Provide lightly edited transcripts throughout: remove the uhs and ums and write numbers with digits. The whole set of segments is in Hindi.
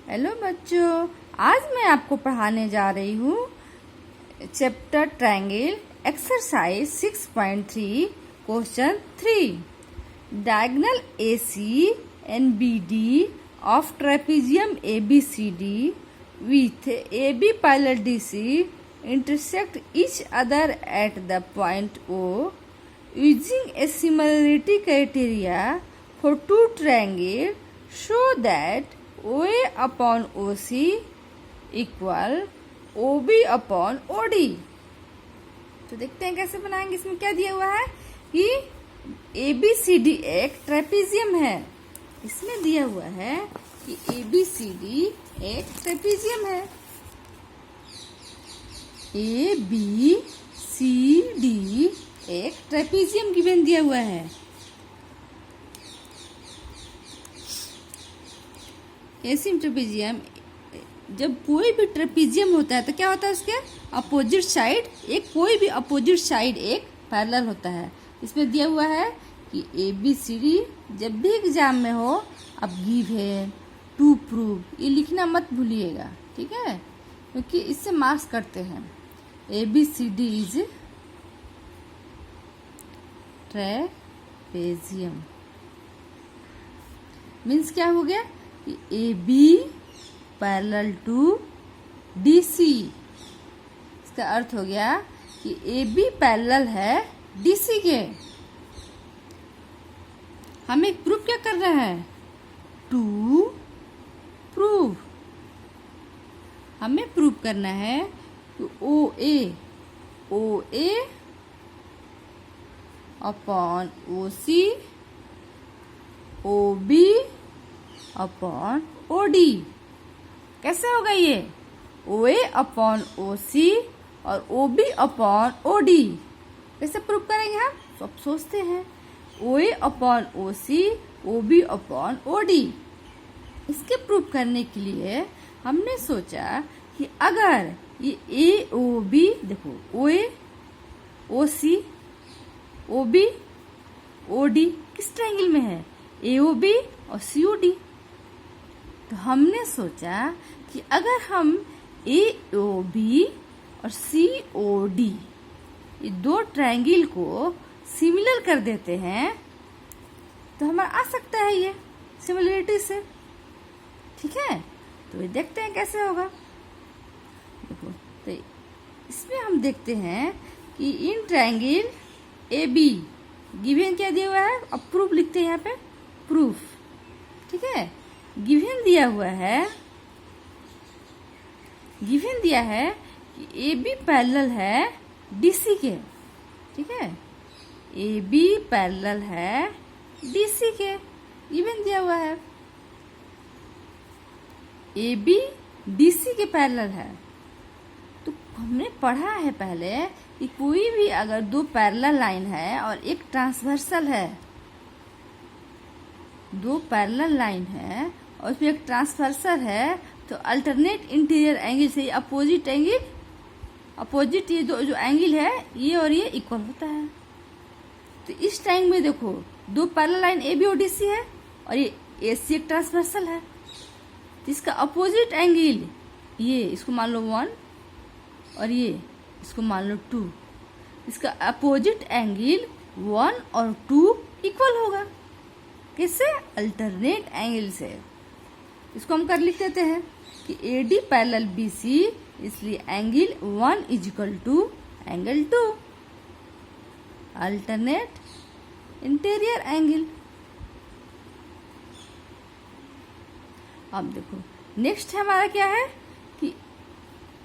हेलो बच्चों, आज मैं आपको पढ़ाने जा रही हूँ chapter triangle exercise 6.3 question 3। Diagonal AC and BD of trapezium ABCD with AB parallel DC intersect each other at the point O using a similarity criteria for two triangles show that OA upon OC equal OB upon OD। तो देखते हैं कैसे बनाएंगे। इसमें क्या दिया हुआ है कि ABCD एक ट्रेपेजियम है। इसमें दिया हुआ है कि ABCD एक ट्रेपेजियम है। ABCD एक ट्रेपेजियम गिवन दिया हुआ है। एसिम ट्रेपेजियम, जब कोई भी ट्रेपेजियम होता है तो क्या होता है, उसके अपोजिट साइड कोई भी अपोजिट साइड एक पैरेलल होता है। इसमें दिया हुआ है कि ABCD जब भी एग्जाम में हो अब गिवन टू प्रूव ये लिखना मत भूलिएगा, ठीक है, क्योंकि इससे मार्क्स करते हैं। ABCD इज ट्रेपेजियम मीन्स क्या हो गया कि AB पैरेलल टू DC। इसका अर्थ हो गया कि AB पैरेलल है DC के। हम एक प्रूफ क्या कर रहे हैं, टू प्रूव। हमें प्रूव करना है कि OA upon OC OB upon OD। कैसे होगा ये, OA अपॉन OC और OB अपॉन OD कैसे प्रूव करेंगे हम, सब सोचते हैं। OA upon OC OB upon OD। इसके प्रूव करने के लिए हमने सोचा कि अगर ये AOB देखो, OA OC OB OD किस ट्रायंगल में है, AOB और COD। तो हमने सोचा कि अगर हम AOB और COD ये दो ट्रायंगल को सिमिलर कर देते हैं तो हमारा आ सकता है ये सिमिलरिटी से, ठीक है। तो ये देखते हैं कैसे होगा। देखो, तो इसमें हम देखते हैं कि इन ट्रायंगल AB गिवन क्या दिया हुआ है, अब प्रूफ लिखते हैं यहाँ पे, प्रूफ, ठीक है। गिवन दिया हुआ है, गिवन दिया है कि AB पैरेलल है DC के, ठीक है। AB पैरेलल है DC के, गिवन दिया हुआ है। AB DC के पैरेलल है। तो हमने पढ़ा है पहले कि कोई भी अगर दो पैरेलल लाइन है और एक ट्रांसवर्सल है, दो पैरेलल लाइन है और उसमें एक ट्रांसवर्सल है, तो अल्टरनेट इंटीरियर एंगल से अपोजिट एंगल, अपोजिट ये दो जो एंगल है ये और ये इक्वल होता है। तो इस टाइम में देखो दो पैरेलल लाइन AB और DC है और ये AC एक ट्रांसवर्सल है, तो इसका अपोजिट एंगल ये, इसको मान लो 1 और ये इसको मान लो 2। इसका अपोजिट एंगल 1 और 2 इक्वल होगा। किससे, अल्टरनेट एंगल से। इसको हम कर लिख देते हैं कि AD पैरेलल BC, इसलिए angle 1 is equal to angle 2, alternate interior angle. अब देखो नेक्स्ट हमारा क्या है कि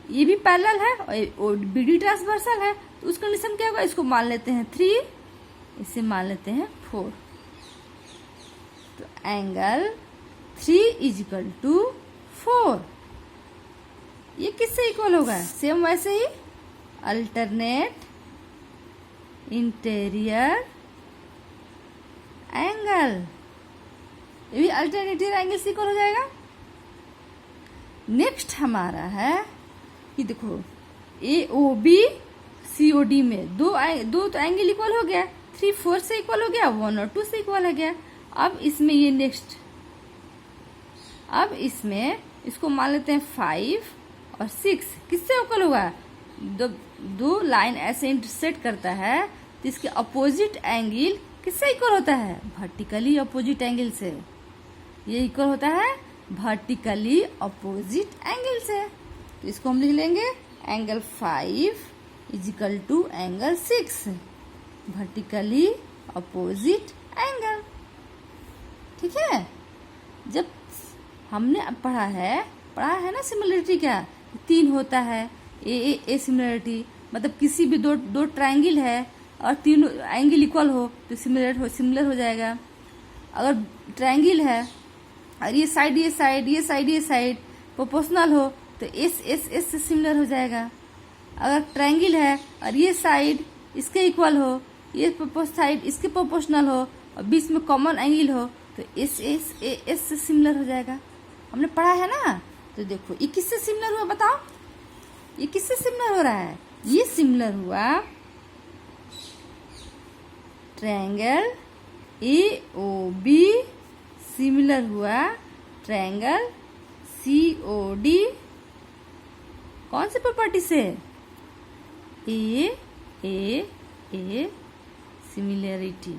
ये भी पैरेलल है और BD ट्रांसवर्सल है, तो उसका कंडीशन क्या होगा, इसको मान लेते हैं 3, इसे मान लेते हैं 4। तो एंगल 3 इज इक्वल टू 4। ये किससे इक्वल होगा, सेम वैसे ही अल्टरनेट इंटीरियर एंगल, ये भी अल्टरनेट एंगल से इक्वल हो जाएगा। नेक्स्ट हमारा है कि देखो AOB COD में दो तो एंगल इक्वल हो गया, 3 4 से इक्वल हो गया, 1 और 2 से इक्वल हो गया। अब इसमें ये नेक्स्ट अब इसमें इसको मान लेते हैं 5 और 6 किससे इक्वल होगा? दो लाइन ऐसे इंटरसेक्ट करता है तो इसके अपोजिट एंगल किससे इक्वल होता है? वर्टिकली अपोजिट एंगल से। ये इक्वल होता है वर्टिकली अपोजिट एंगल से। तो इसको हम लिख लेंगे angle 5 is equal to angle 6, vertically opposite angle. ठीक है, जब हमने पढ़ा है ना सिमिलरिटी का 3 होता है, ए सिमिलरिटी मतलब किसी भी दो ट्रायंगल है और तीनों एंगल इक्वल हो तो सिमिलर हो जाएगा। अगर ट्रायंगल है और ये साइड प्रोपोर्शनल हो तो एस से सिमिलर हो जाएगा। अगर ट्रायंगल है और ये साइड इसके इक्वल हो, ये साइड इसके प्रोपोर्शनल हो और बीच में कॉमन एंगल हो तो एस से सिमिलर हो जाएगा। हमने पढ़ा है ना। तो देखो ये किससे सिमिलर हुआ बताओ? ये किससे सिमिलर हो रहा है? ये सिमिलर हुआ ट्रायंगल AOB, सिमिलर हुआ ट्रायंगल COD। कौन सी प्रॉपर्टी से? ए सिमिलरिटी।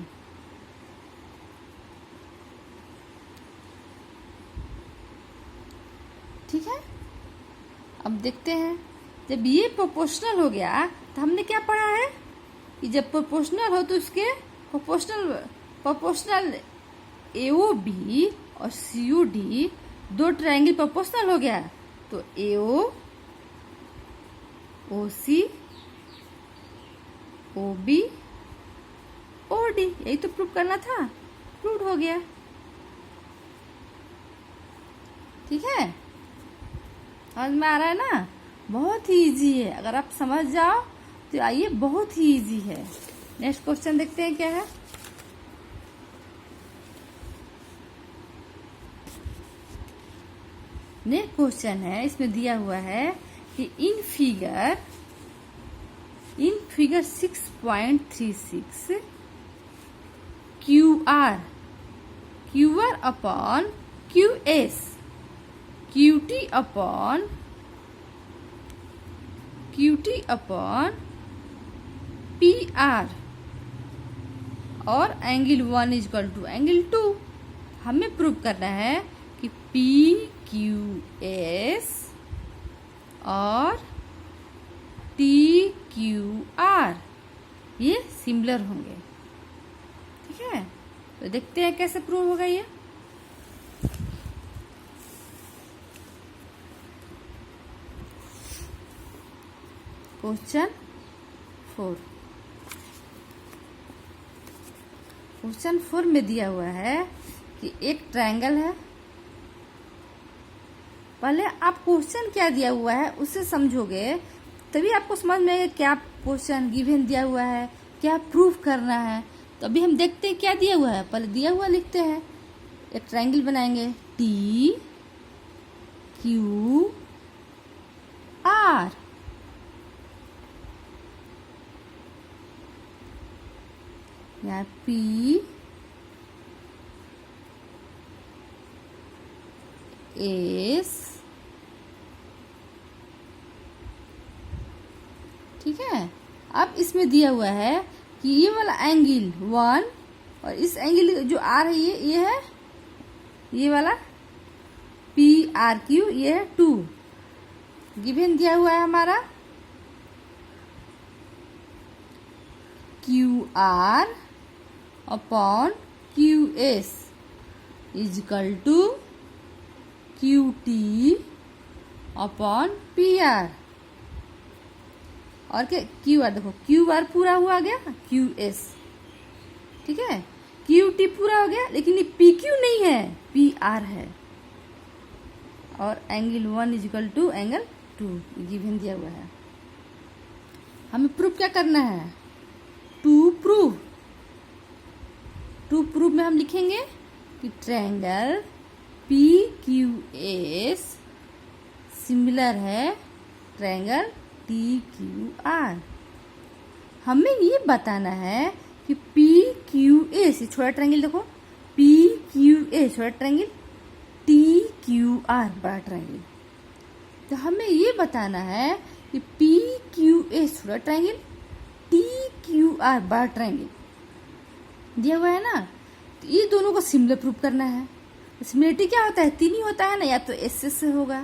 ठीक है, अब देखते हैं जब ये प्रोपोर्शनल हो गया तो हमने क्या पढ़ा है कि जब प्रोपोर्शनल हो तो उसके प्रोपोर्शनल AOB और COD दो ट्रायंगल प्रोपोर्शनल हो गया तो AO OC OB OD, यही तो प्रूव करना था, प्रूव हो गया। ठीक है, समझ में आ रहा है ना? बहुत ही इजी है, अगर आप समझ जाओ तो आइए बहुत ही इजी है। नेक्स्ट क्वेश्चन देखते हैं क्या है। नेक्स्ट क्वेश्चन है, इसमें दिया हुआ है कि in figure 6.36 QR upon QS QT upon PR और angle 1 is equal to angle 2। हमें प्रूव करना है कि PQS और TQR ये सिमिलर होंगे। ठीक है, तो देखते हैं कैसे प्रूव होगा ये। क्वेश्चन 4 में दिया हुआ है कि एक ट्रायंगल है। पहले आप क्वेश्चन क्या दिया हुआ है उससे समझोगे तभी आपको समझ में आएगा क्या क्वेश्चन गिवन दिया हुआ है, क्या प्रूफ करना है। तो अभी हम देखते हैं क्या दिया हुआ है। पहले दिया हुआ लिखते हैं, एक ट्रायंगल बनाएंगे TQR। यहाँ PS, ठीक है। अब इसमें दिया हुआ है कि ये वाला एंगल 1 और इस एंगल जो R है ये है, ये वाला PRQ ये है 2। गिवन दिया हुआ है हमारा QR upon QS is equal to QT upon PR। और क्या QR, देखो QR पूरा हुआ गया QS, ठीक है। QT पूरा हो गया लेकिन ये PQ नहीं है, PR है। और angle 1 is equal to angle 2 given दिया हुआ है। हमें प्रूफ क्या करना है? टू प्रूफ में हम लिखेंगे कि ट्रायंगल PQS सिमिलर है ट्रायंगल TQR। हमें ये बताना है कि PQS, छोटा ट्रायंगल देखो, PQS छोटा ट्रायंगल, TQR क्यू आर बड़ा ट्रायंगल। तो हमें ये बताना है कि पी क्यू एस छोटा ट्रायंगल, टी क्यू आर बड़ा ट्रायंगल दिया हुआ है ना। तो ये दोनों को सिमिलर प्रूव करना है। सिमिलरिटी क्या होता है, तीन ही होता है ना, या तो एस एस से होगा,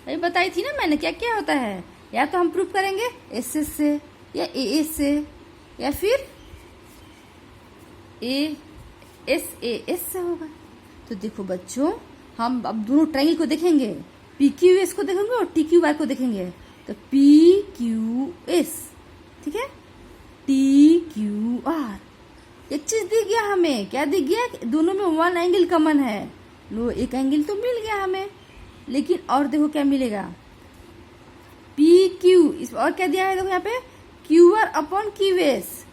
अभी बताई थी ना मैंने क्या क्या होता है, या तो हम प्रूव करेंगे एस एस से या ए एस से या फिर ए एस से होगा। तो देखो बच्चों, हम अब दोनों ट्रायंगल को देखेंगे, पी क्यू एस को देखेंगे और टी क्यू आर को देखेंगे। तो पी क्यू एस, ठीक है, टी क्यू आर। एक चीज दिख गया हमें, क्या दिख गया, दोनों में वन एंगल कॉमन है। लो एक एंगल तो मिल गया हमें, लेकिन और देखो क्या मिलेगा, पी क्यू, इस और क्या दिया है देखो यहाँ पे, Q R upon Q S.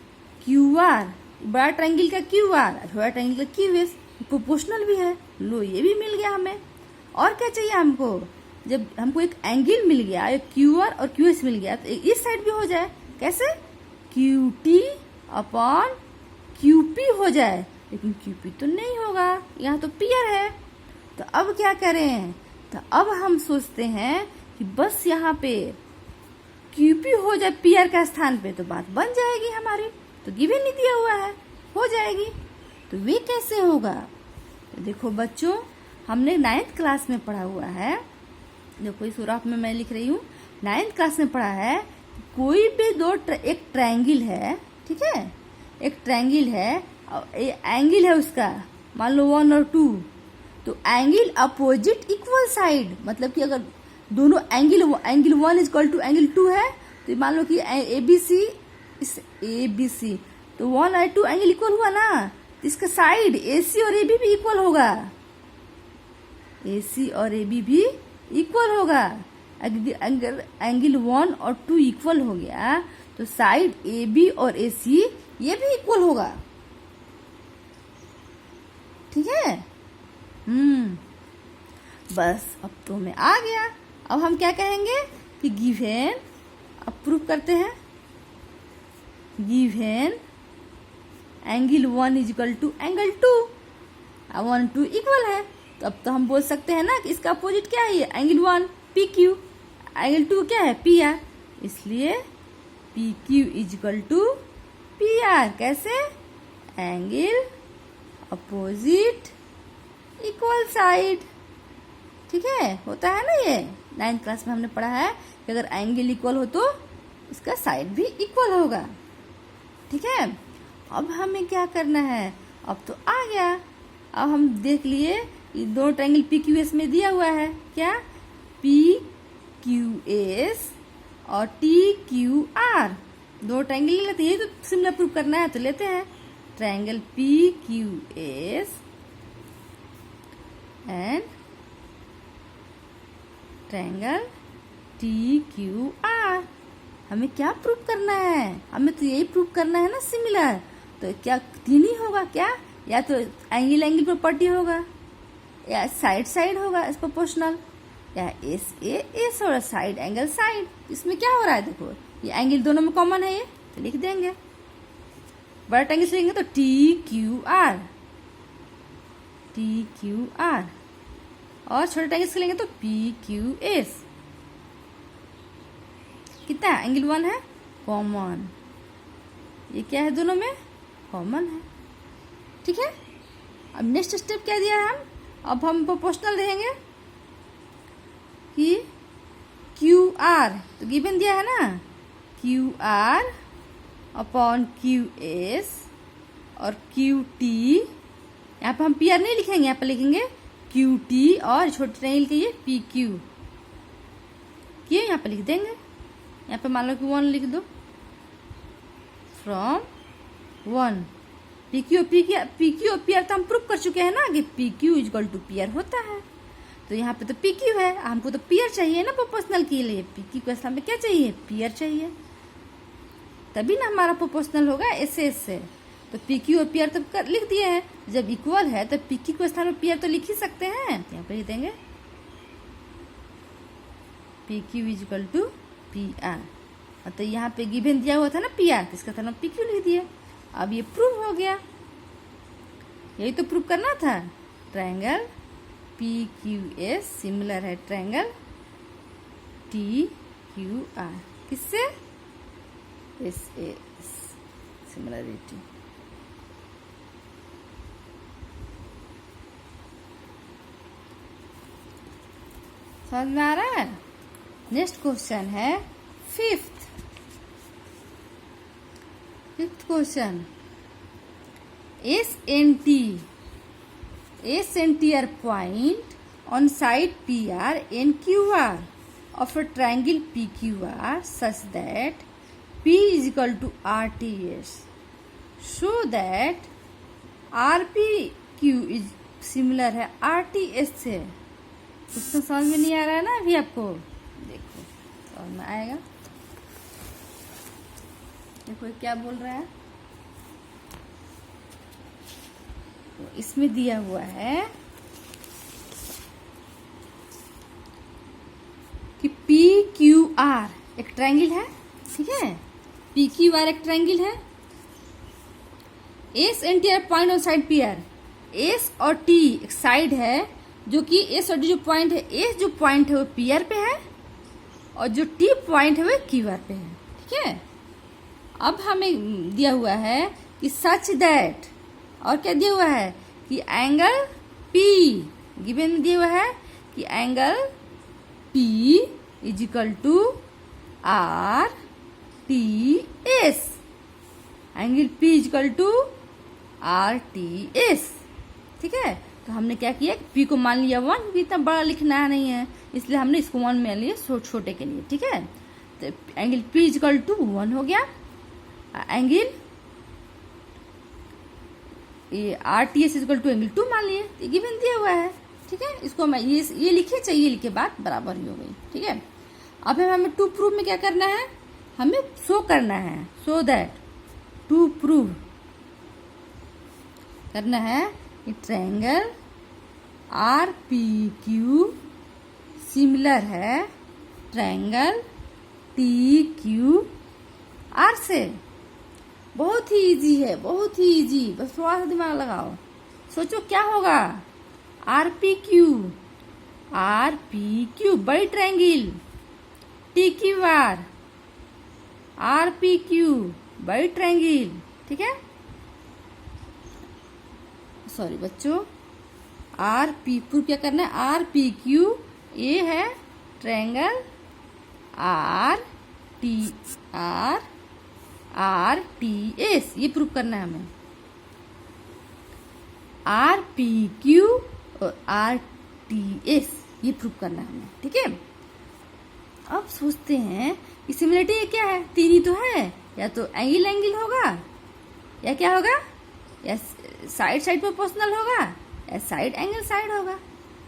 Q R बड़ा ट्रायंगल का क्यू आर, छोटा ट्रायंगल का क्यू एस, प्रोपोर्शनल भी है। लो ये भी मिल गया हमें। और क्या चाहिए हमको, जब हमको एक एंगल मिल गया, एक क्यू आर और क्यू एस मिल गया, तो इस साइड भी हो जाए, कैसे, Q T upon Q P हो जाए। लेकिन क्यू पी तो नहीं होगा, यहाँ तो पीयर है। तो अब क्या करें, तो अब हम सोचते हैं कि बस यहाँ पे क्यू पी हो जाए पीयर का स्थान पे, तो बात बन जाएगी हमारी। तो गिवन नहीं दिया हुआ है, हो जाएगी। तो वे कैसे होगा, तो देखो बच्चों, हमने 9th क्लास में पढ़ा हुआ है, देखो इस सुराख में मैं लिख रही हूँ, 9th क्लास में पढ़ा है, कोई भी एक ट्रायंगल है, ठीक है, एक ट्रायंगल है, एंगल है उसका, मान लो 1 और 2, तो एंगल अपोजिट इक्वल साइड, मतलब कि अगर दोनों angle 1 is equal to angle 2 है, तो मान लो कि ए बी सी, तो 1 और 2 एंगल इक्वल हुआ ना, तो इसका साइड ए सी और ए बी भी इक्वल होगा, ए सी और ए बी भी इक्वल होगा। अगर एंगल 1 और 2 इक्वल हो गया, तो साइड ए बी और ए सी ये भी इक्वल होगा, ठीक है। बस अब तो मैं आ गया। अब हम क्या कहेंगे कि गिवन, अब प्रूव करते हैं, given angle 1 is equal to angle 2, 1 2 equal है, तो अब तो हम बोल सकते हैं ना कि इसका अपोजिट क्या है, एंगल 1 पी क्यू, एंगल 2 क्या है पी आर, इसलिए P Q is equal to P R. कैसे, एंगल अपोजिट इक्वल साइड, ठीक है, होता है ना, ये 9th क्लास में हमने पढ़ा है कि अगर एंगल इक्वल हो तो इसका साइड भी इक्वल होगा, ठीक है। अब हमें क्या करना है, अब तो आ गया। अब हम देख लिए ये दो ट्रायंगल पी क्यू एस में दिया हुआ है, क्या, पी क्यू एस और टी क्यू आर, दो ट्रायंगल लेते हैं, यही तो सिमिलर प्रूव करना है, तो लेते हैं triangle P Q S and triangle T Q R. हमें क्या प्रूव करना है, हमें तो यही प्रूव करना है ना, सिमिलर। तो क्या तीन ही होगा क्या, या तो एंगल एंगल प्रॉपर्टी होगा, या साइड साइड होगा इस प्रोपोर्शनल, या एस ए एस और साइड एंगल साइड। इसमें क्या हो रहा है, देखो ये एंगल दोनों में कॉमन है, ये तो लिख देंगे, बड़ा ट्रायंगल से लेंगे तो T Q R, T Q R, और छोटे ट्रायंगल से लेंगे तो पी क्यू एस। कितना एंगल 1 है कॉमन, ये क्या है दोनों में कॉमन है, ठीक है। अब नेक्स्ट स्टेप क्या दिया है, अब हम प्रोपोर्शनल देंगे कि क्यू आर, तो गिवन दिया है ना, Q R upon Q S और क्यू टी, यहाँ पे हम पी आर नहीं लिखेंगे, यहाँ पे लिखेंगे क्यू टी और छोटे ट्रायंगल के ये पी क्यू, ये यहाँ पे लिख देंगे। यहाँ पे मान लो कि 1 लिख दो, फ्रॉम 1 पी क्यू और पी आर तो हम प्रूव कर चुके हैं ना कि P Q equal to P R होता है। तो यहाँ पे तो पी क्यू है, हमको तो पी आर चाहिए ना प्रोपोर्शनल के लिए, पी क्यू को स्थान पे क्या चाहिए, पी आर चाहिए, तभी ना हमारा प्रोपोर्शनल होगा एस एस से। तो पी क्यू और पी आर तो लिख दिए हैं, जब इक्वल है तो पी क्यू के स्थान पे पी आर तो लिख ही सकते हैं, यहाँ पे लिख देंगे P Q is equal to P R. तो यहाँ पे गिवन दिया हुआ था ना पी आर, तो इसका स्थान पी क्यू लिख दिए। अब ये प्रूव हो गया, यही तो प्रूव करना था, ट्रायंगल PQS सिमिलर है ट्रायंगल TQR किससे? SAS similarity. समझ में आ रहा है? नेक्स्ट क्वेश्चन है fifth question. SNT are point on side PR and QR of a triangle PQR such that P is equal to RTS. Show that RPQ is similar है RTS से। उसको समझ में नहीं आ रहा है ना अभी आपको? देखो समझ में आएगा। देखो क्या बोल रहा है, तो इसमें दिया हुआ है कि PQR एक ट्रायंगल है, ठीक है? PQR एक ट्रायंगल है। SNT are point on side PR। S और T एक साइड है, जो कि S और T जो पॉइंट है, S जो पॉइंट है वो PR पे है और जो T पॉइंट है वो QR पे है, ठीक है? अब हमें दिया हुआ है कि सच दैट, और क्या दिया हुआ है कि एंगल P गिवन दिया हुआ है कि angle P is equal to RTS। Angle P is equal to RTS, ठीक है? तो हमने क्या किया, P को मान लिया 1, भी इतना बड़ा लिखना नहीं है, इसलिए हमने इसको 1 मान लिया छोटे के लिए, ठीक है? तो angle P is equal to 1 हो गया। एंगल ये RTS इक्वल टू एंगल 2 मान लिए, गिवन दिया हुआ है, ठीक है? इसको मैं ये लिखे, चाहिए लिखे, बात बराबर ही हो गई, ठीक है? अब हमें टू प्रूव में क्या करना है, हमें शो करना है, सो दैट टू प्रूव करना है कि ट्रायंगल RPQ सिमिलर है ट्रायंगल TQR से। बहुत ही इजी है, बहुत ही इजी, बस थोड़ा सा दिमाग लगाओ, सोचो क्या होगा। RPQ बड़ी ट्रायंगल, TQR RPQ बड़ी ट्रायंगल, ठीक है? सॉरी बच्चों, प्रूव क्या करना है, RPQ ये है ट्रायंगल RTS ये प्रूव करना है हमें। RPQ और RTS ये प्रूव करना है हमें, ठीक है? अब सोचते हैं कि सिमिलरिटी क्या है, तीन ही तो है, या तो एंगल होगा, या क्या होगा, या साइड प्रोपोर्शनल होगा, या साइड एंगल साइड होगा।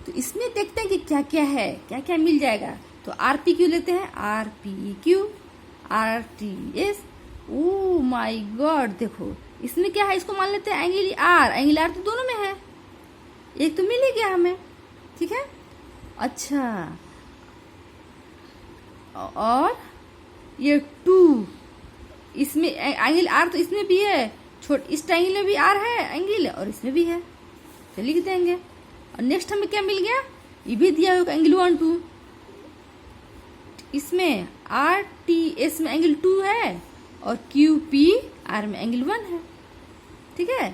तो इसमें देखते हैं कि क्या क्या है, क्या क्या मिल जाएगा। तो RPQ लेते हैं, RPQ RTS। Oh my God, देखो इसमें क्या है, इसको मान लेते हैं एंगल R तो दोनों में है, एक तो मिल ही गया हमें, ठीक है? अच्छा, और ये 2 इसमें एंगल R तो इसमें भी है, इस ट्रायंगल में भी R है एंगल, और इसमें भी है, तो लिख देंगे। और नेक्स्ट हमें क्या मिल गया, ये भी दिया होगा एंगल 1 2, इसमें RTS में एंगल 2 है और QPR में एंगल 1 है, ठीक है?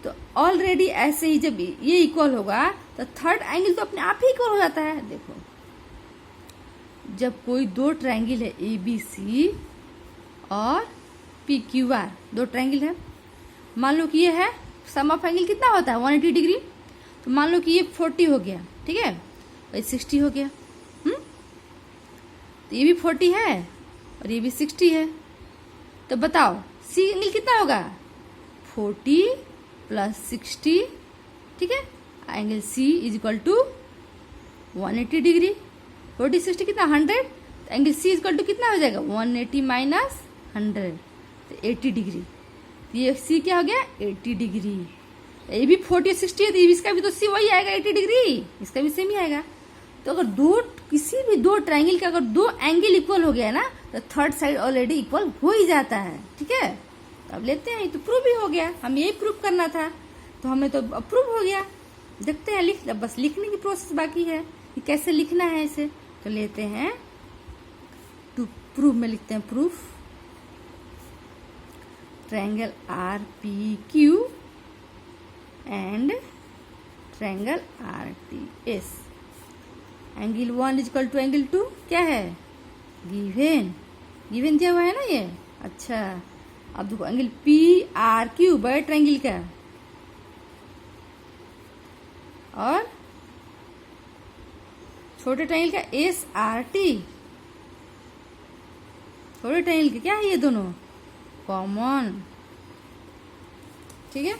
तो ऑलरेडी ऐसे ही जब ये इक्वल होगा तो थर्ड एंगल तो अपने आप ही इक्वल हो जाता है। देखो जब कोई दो ट्रायंगल है ABC और PQR, दो ट्रायंगल है, मान लो कि ये है, सम ऑफ एंगल कितना होता है 180 डिग्री, तो मान लो कि ये 40 हो गया, ठीक है, और ये 60 हो गया, तो ये भी 40 है और ये भी 60 है, तो बताओ सी एंगल कितना होगा 40 प्लस 60, ठीक है? Angle C is equal to 180 degree, 40 60 कितना 100, तो angle C is equal to कितना हो जाएगा 180 माइनस 100, तो 80 डिग्री। ये C क्या हो गया 80 डिग्री। ये भी 40 60 है, तो इसका भी तो C वही आएगा 80 डिग्री, इसका भी सेम ही आएगा। तो अगर किसी भी दो ट्रायंगल का अगर दो एंगल इक्वल हो गया ना, तो थर्ड साइड ऑलरेडी इक्वल हो ही जाता है, ठीक है? तो अब लेते हैं, ये तो प्रूव ही हो गया, हम यही प्रूव करना था, तो हमें तो प्रूव हो गया। देखते हैं, लिख, बस लिखने की प्रोसेस बाकी है कि कैसे लिखना है इसे। तो लेते हैं टू प्रूफ में लिखते हैं proof triangle R P Q and triangle R T S. Angle 1 equal to angle 2 क्या है, गिवन, गिवन दिया हुआ है ना ये। अच्छा, अब देखो एंगल पी आर क्यू बड़े ट्रायंगल का, और छोटे ट्रायंगल का एस आर टी। छोटे ट्रायंगल के क्या है ये दोनों कॉमन, ठीक है।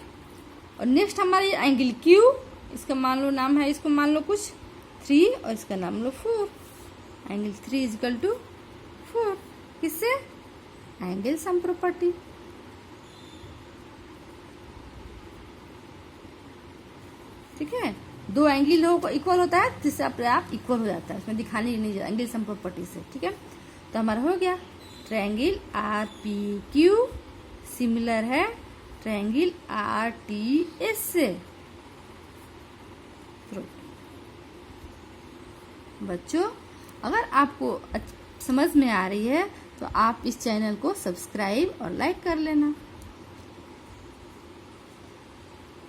और नेक्स्ट हमारे एंगल क्यू, इसका मान लो नाम है, इसको मान लो कुछ 3 और इसका नाम लो 4। एंगल 3 इक्वल टू 4 किससे, एंगल सम प्रॉपर्टी। ठीक है, दो एंगल हो इक्वल होता है जिससे अपने आप इक्वल हो जाता है, उसमें दिखाने नहीं जाता, एंगल सम प्रॉपर्टी से। ठीक है, तो हमारा हो गया triangle R P Q similar है ट्रायंगल आर टी एस से। बच्चों, अगर आपको समझ में आ रही है तो आप इस चैनल को सब्सक्राइब और लाइक कर लेना।